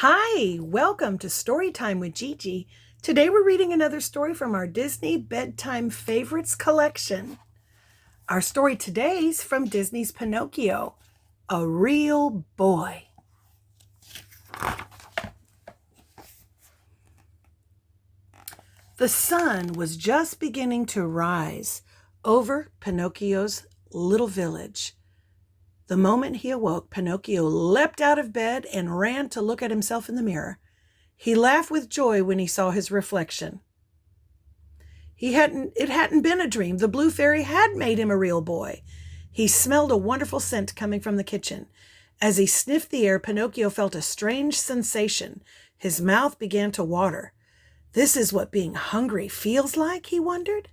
Hi, welcome to Storytime with Gigi. Today we're reading another story from our Disney Bedtime Favorites collection. Our story today's from Disney's Pinocchio, A Real Boy. The sun was just beginning to rise over Pinocchio's little village. The moment he awoke, Pinocchio leapt out of bed and ran to look at himself in the mirror. He laughed with joy when he saw his reflection. It hadn't been a dream. The blue fairy had made him a real boy. He smelled a wonderful scent coming from the kitchen. As he sniffed the air, Pinocchio felt a strange sensation. His mouth began to water. This is what being hungry feels like, he wondered.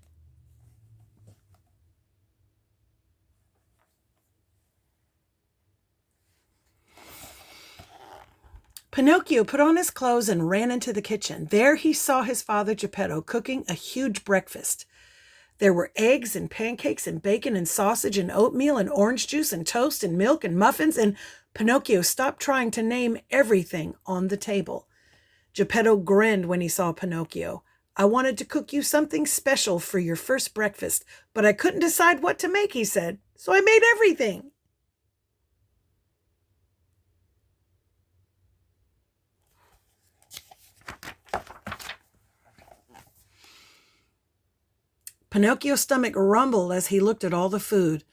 Pinocchio put on his clothes and ran into the kitchen. There he saw his father Geppetto cooking a huge breakfast. There were eggs and pancakes and bacon and sausage and oatmeal and orange juice and toast and milk and muffins, and Pinocchio stopped trying to name everything on the table. Geppetto grinned when he saw Pinocchio. "I wanted to cook you something special for your first breakfast, but I couldn't decide what to make," he said, "so I made everything." Pinocchio's stomach rumbled as he looked at all the food.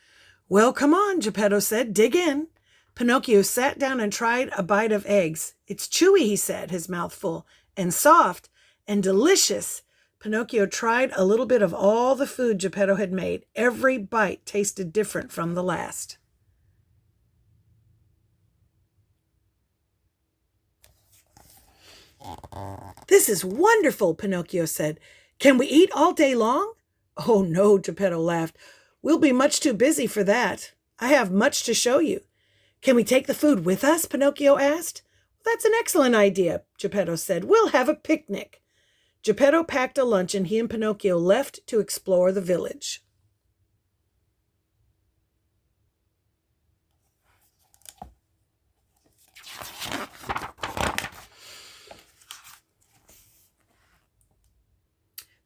"Well, come on," Geppetto said. "Dig in." Pinocchio sat down and tried a bite of eggs. "It's chewy," he said, his mouth full, "and soft and delicious." Pinocchio tried a little bit of all the food Geppetto had made. Every bite tasted different from the last. "This is wonderful," Pinocchio said. "Can we eat all day long?" "Oh, no," Geppetto laughed. "We'll be much too busy for that. I have much to show you." "Can we take the food with us?" Pinocchio asked. "That's an excellent idea," Geppetto said. "We'll have a picnic." Geppetto packed a lunch and he and Pinocchio left to explore the village.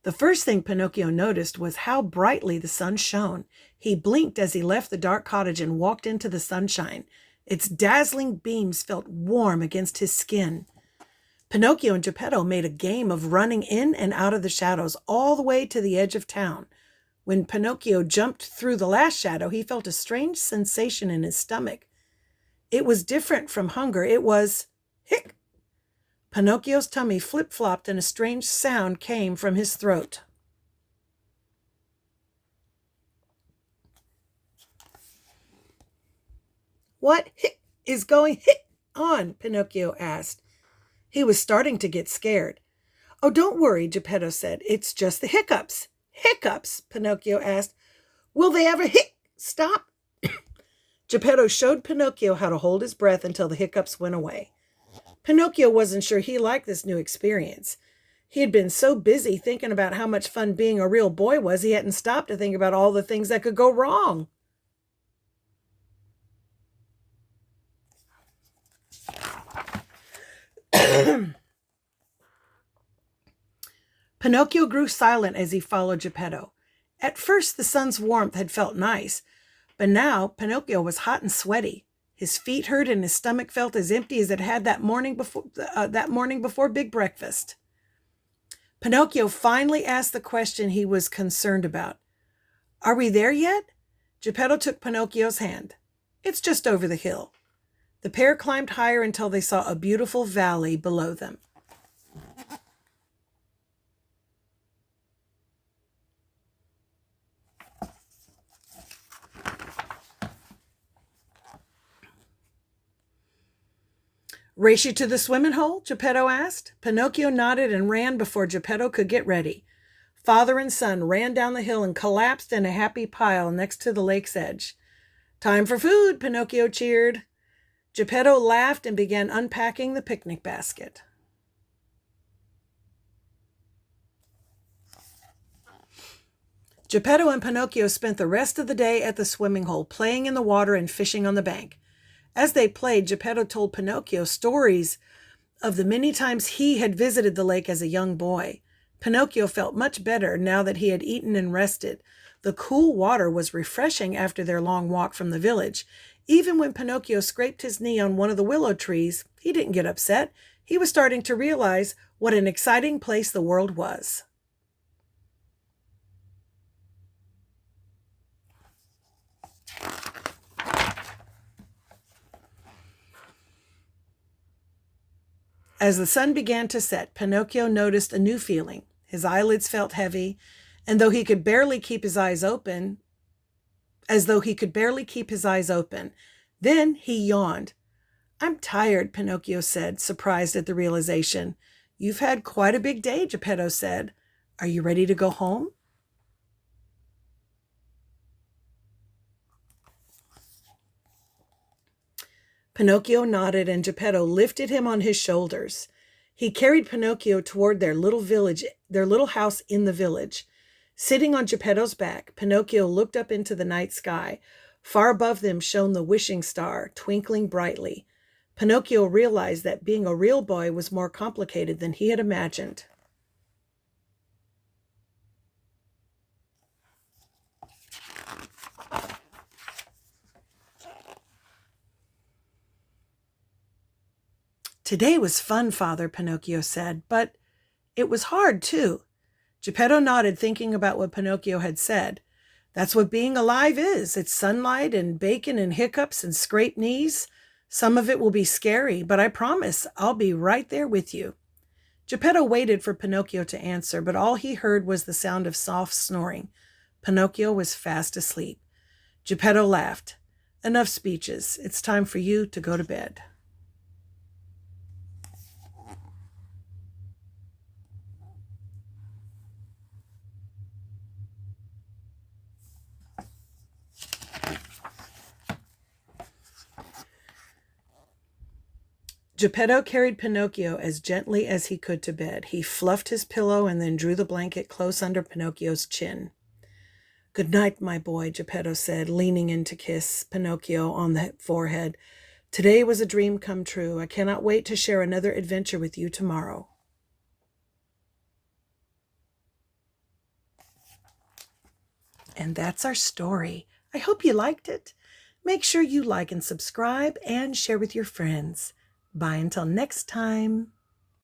The first thing Pinocchio noticed was how brightly the sun shone. He blinked as he left the dark cottage and walked into the sunshine. Its dazzling beams felt warm against his skin. Pinocchio and Geppetto made a game of running in and out of the shadows all the way to the edge of town. When Pinocchio jumped through the last shadow, he felt a strange sensation in his stomach. It was different from hunger. It was hic. Pinocchio's tummy flip-flopped and a strange sound came from his throat. "What is going on?" Pinocchio asked. He was starting to get scared. "Oh, don't worry," Geppetto said. "It's just the hiccups." "Hiccups?" Pinocchio asked. "Will they ever stop?" Geppetto showed Pinocchio how to hold his breath until the hiccups went away. Pinocchio wasn't sure he liked this new experience. He had been so busy thinking about how much fun being a real boy was, he hadn't stopped to think about all the things that could go wrong. Pinocchio grew silent as he followed Geppetto. At first, the sun's warmth had felt nice, but now Pinocchio was hot and sweaty. His feet hurt and his stomach felt as empty as it had that morning before big breakfast. Pinocchio finally asked the question he was concerned about. "Are we there yet?" Geppetto took Pinocchio's hand. "It's just over the hill." The pair climbed higher until they saw a beautiful valley below them. "Race you to the swimming hole?" Geppetto asked. Pinocchio nodded and ran before Geppetto could get ready. Father and son ran down the hill and collapsed in a happy pile next to the lake's edge. "Time for food," Pinocchio cheered. Geppetto laughed and began unpacking the picnic basket. Geppetto and Pinocchio spent the rest of the day at the swimming hole, playing in the water and fishing on the bank. As they played, Geppetto told Pinocchio stories of the many times he had visited the lake as a young boy. Pinocchio felt much better now that he had eaten and rested. The cool water was refreshing after their long walk from the village. Even when Pinocchio scraped his knee on one of the willow trees, he didn't get upset. He was starting to realize what an exciting place the world was. As the sun began to set, Pinocchio noticed a new feeling. His eyelids felt heavy, and though he could barely keep his eyes open, Then he yawned. "I'm tired," Pinocchio said, surprised at the realization. "You've had quite a big day," Geppetto said. "Are you ready to go home?" Pinocchio nodded, and Geppetto lifted him on his shoulders. He carried Pinocchio toward their little house in the village. Sitting on Geppetto's back, Pinocchio looked up into the night sky. Far above them shone the wishing star, twinkling brightly. Pinocchio realized that being a real boy was more complicated than he had imagined. "Today was fun, Father," Pinocchio said, "but it was hard, too." Geppetto nodded, thinking about what Pinocchio had said. "That's what being alive is. It's sunlight and bacon and hiccups and scraped knees. Some of it will be scary, but I promise I'll be right there with you." Geppetto waited for Pinocchio to answer, but all he heard was the sound of soft snoring. Pinocchio was fast asleep. Geppetto laughed. "Enough speeches. It's time for you to go to bed." Geppetto carried Pinocchio as gently as he could to bed. He fluffed his pillow and then drew the blanket close under Pinocchio's chin. "Good night, my boy," Geppetto said, leaning in to kiss Pinocchio on the forehead. "Today was a dream come true. I cannot wait to share another adventure with you tomorrow." And that's our story. I hope you liked it. Make sure you like and subscribe and share with your friends. Bye until next time.